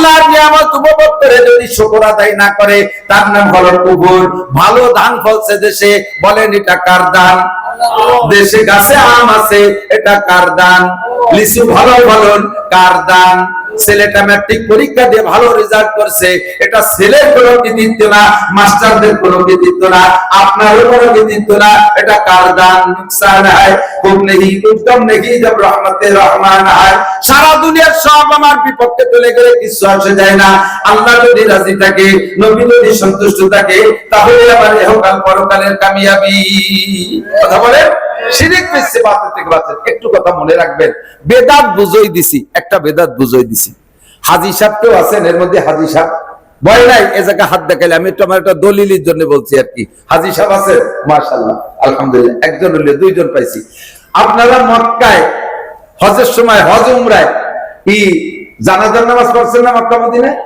আল্লাহর নিয়ামত উপভোগ করে যদি শুকর আদায় না করে তার নাম হলো কুফর। ভালো ধান ফলছে দেশে, বলেন এটা কার দান? দেশে গাছে আম আছে, এটা কার দান? লিচু ভালো ফলন, কার দান? ছেলেটা ম্যাট্রিক পরীক্ষা দিয়ে ভালো রেজাল্ট করছে, এটা ছেলের কোনো কৃতিত্ব না, মাস্টারদের কোনো কৃতিত্ব না, আপনারও কোনো কৃতিত্ব না, এটা কার দান? নুকসান হয় খুব নেই উত্তম নেই জব রহমতে রহমান হয়। সারা দুনিয়ার সব আমার বিপক্ষে চলে গেলে কিছু আসে যায় না। আল্লাহ যদি রাজি থাকে, নবী যদি সন্তুষ্ট থাকে, তাহলে আমার ইহকাল পরকালের কামিয়াবি। কথা বলেন, শিরিক মিশছে বাতিল থেকে বাঁচেন। একটু কথা মনে রাখবেন, বেদাত বুঝাই দিছি, একটা বেদাত বুঝাই দিছি। হাজী সাহেব কেউ আছেন এর মধ্যে? হাজী সাহেব ভয় নাই, এ জায়গা হাত দেখাইলে আমি আমার একটা দলিলের জন্য বলছি আর কি। হাজী সাহেব আছে? মাশাআল্লাহ, আলহামদুলিল্লাহ, একজন হইলে দুইজন পাইছি। আপনারা মক্কায় হজের সময়, হজ উমরায় কি জানাজার নামাজ পড়ছেন না মক্কা মদিনায়?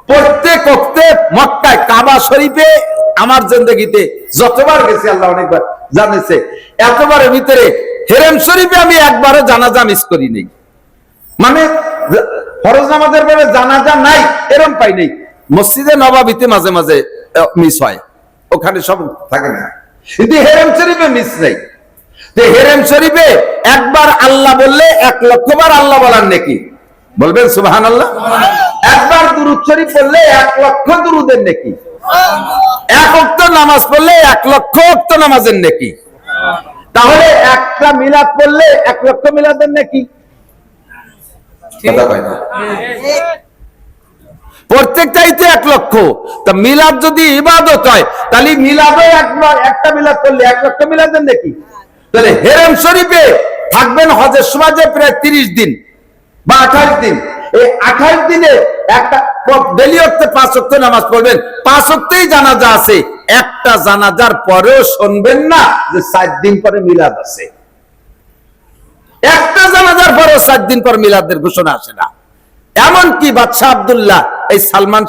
প্রত্যেক ওয়াক্তে মক্কায় কাবা শরীফে আমার জিন্দেগিতে যতবার গেছি, আল্লাহ অনেকবার জানেছে, এতবারের ভিতরে হেরেম শরীফে আমি একবারও জানাজা মিস করি নাই। মানে ফরজ নামাজের পরে জানাজা নাই এরকম পাই নাই। মসজিদে নববীতে মাঝে মাঝে মিস হয়, ওখানে সব থাকে না, কিন্তু হেরেম শরীফে মিস নাই। হেরেম শরীফে একবার আল্লাহ বললে 1,00,000 বার আল্লাহ বলার নেকি। বলবেন সুবহানাল্লাহ। একবার দুরূদ শরীফ পড়লে 1,00,000 দুরুদের নেকি। এক ওয়াক্ত নামাজ পড়লে 1,00,000 ওয়াক্ত নামাজের নেকি। তাহলে একটা মিলাদ পড়লে 1,00,000 মিলাদের নেকি। কথা কয় না? প্রত্যেকটাই তো 1,00,000। তা মিলাদ যদি ইবাদত হয়, তাহলে মিলাদও একটা মিলাদ করলে 1,00,000 মিলাদের নেকি। তাহলে হেরেম শরীফে থাকবেন হজের সময় যে প্রায় 30 দিন বা 28 দিন। এই 28 দিনে একটা ডেলি ওয়াক্তে 5 ওয়াক্ত নামাজ পড়বেন, 5 ওয়াক্তেই জানাজা আছে। একটা জানাজার পরেও শুনবেন না যে 4 দিন পরে মিলাদ আছে। একটা জানাজার পরেও 4 দিন পর মিলাদের ঘোষণা আসে না। এমনকি বাদশাহ আব্দুল্লাহ, এই সালমান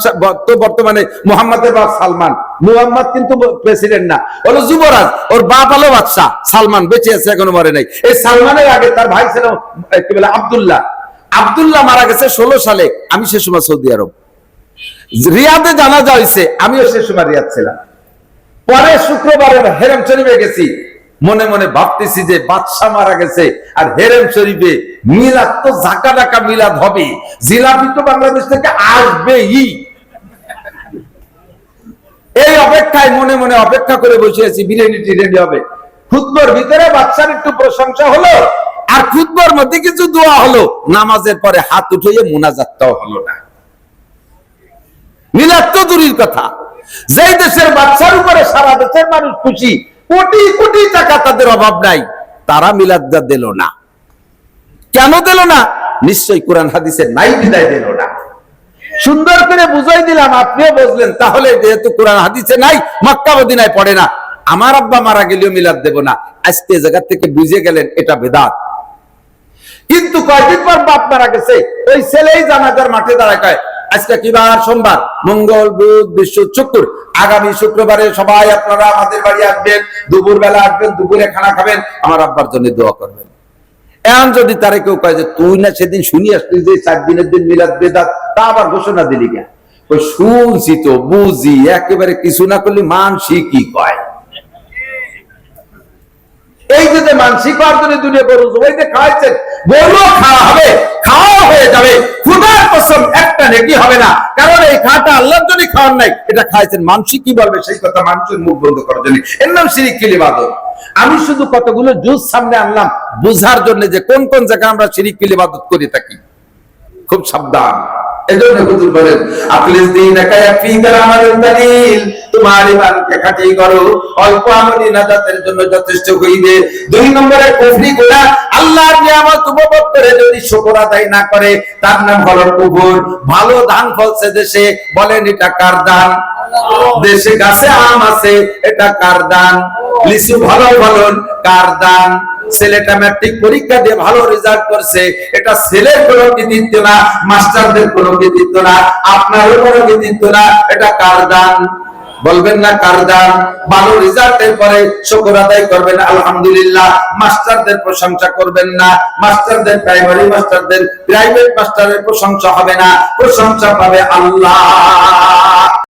তো বর্তমানে মুহাম্মাদের বাপ সালমান, মুহাম্মদ কিন্তু প্রেসিডেন্ট না, হলো যুবরাজ, ওর বাপ হলো বাদশাহ সালমান, বেঁচে আছে, এখনো মরে নাই। এই সালমানের আগে তার ভাই ছিল কি বলে আব্দুল্লাহ। আব্দুল্লাহ মারা গেছে 16 সালে, আমি সে সময় সৌদি আরব রিয়াদে জানাজা হয়েছে, আমিও সে সময় রিয়াদ ছিলাম। পরে শুক্রবারে হেরেম শরীফে গেছি, মনে মনে ভাবতেছি যে বাদশাহ মারা গেছে আর হেরেম শরীফে মিলাদ, তো ঝাঁকা ঢাকা মিলাদ হবে, জিলাপি তো বাংলাদেশ থেকে আসবেই। এই অপেক্ষায় মনে মনে অপেক্ষা করে বসে আছি, বিরিয়ানি টিরিয়ানি হবে। খুতবার ভিতরে বাদশার একটু প্রশংসা হলো, আর খুতবার মধ্যে কিছু দোয়া হলো, নামাজের পরে হাত উঠিয়ে মুনাজাতটাও হলো না। মিলাদ তো দূরের কথা, যে দেশের বাদশার উপরে সারা দেশের মানুষ খুশি, কোটি কোটি টাকা তাদের অভাব নাই, তারা মিলাদটা দিল না। কেন দিল না? নিশ্চয়ই কোরআন হাদিসে নাই বিদায় দিল না। সুন্দর করে বুঝাই দিলাম, আপনিও বুঝলেন। তাহলে যেহেতু কোরআন হাদিসে নাই, মক্কা মদিনায় পড়ে না, আমার আব্বা মারা গেলেও মিলাদ দেব না, আজকে জায়গা থেকে বুঝে গেলেন এটা বেদাত। কিন্তু কয়েকদিন পর বাপ মারা গেছে, ওই ছেলেই জানাজার মাঠে দাঁড়ায় কয়, আজকে কি বার? সোমবার, মঙ্গল, বুধ, বৃহস্পতি, শুক্র, আগামী শুক্রবারে সবাই আপনারা আমাদের বাড়ি আসবেন, দুপুর বেলা আসবেন, দুপুরে খানা খাবেন, আমার আব্বার জন্য দোয়া করবেন। এখন যদি তারে কেউ কয় যে তুই না সেদিন শুনি আসলি যে 4 দিনের দিন মিলাদ বেদাত, তা আবার ঘোষণা দিলি কেন? ওই শুনছি তো, বুঝি, একেবারে কিছু না করলে মানসি কি কয়। এই যে মানসিক অর্জনে দুনিয়া গরু জবাইতে খাওয়াইছেন, গরু খাওয়া হবে, খাওয়া হয়ে যাবে, খুদার কসম একটা নেকি হবে না। কারণ এই খাওয়াটা আল্লাহর জন্য খাওয়ার নাই, এটা খাইছেন। মানসিক কি বলবে সেই কথা মানুষের মুখ বন্ধ করার জন্য, এর নাম শিরিক কিল ইবাদত। আমি শুধু কতগুলো জুজ সামনে আনলাম বুঝার জন্য যে কোন কোন জায়গায় আমরা শিরিক কিল ইবাদত করে থাকি। খুব সাবধান। এজন্য হুজুর বলেন, আখলিস দীনাকা ইয়াফিকাল আমালুল দলিল, তোমার ঈমানকে খাঁটি করো, অল্প আমলই নাজাতের জন্য যথেষ্ট হইবে। 2 নম্বরে কুফরি গুনাহ, আল্লাহর নিয়ামত উপভোগ করে যদি শুকর আদায় না করে তার নাম হলো কুফর। ভালো ধান ফলছে দেশে, বলেন এটা কার দান? দেশে গাছে আম আছে, এটা কার দান? লিচু ভালো ফলন, কার দান? ছেলেটা ম্যাট্রিক পরীক্ষা দিয়ে ভালো রেজাল্ট করছে, এটা ছেলের কোনো কৃতিত্ব না, মাস্টারদের কোনো কৃতিত্ব না, আপনারও কোনো কৃতিত্ব না, এটা কার দান? বলবেন না কার দান? ভালো রেজাল্টের পরে শুকর আদায় করবেন আলহামদুলিল্লাহ। মাস্টারদের প্রশংসা করবেন না, মাস্টারদের, প্রাইমারি মাস্টারদের, প্রাইভেট মাস্টারের প্রশংসা হবে না, প্রশংসা পাবে আল্লাহ।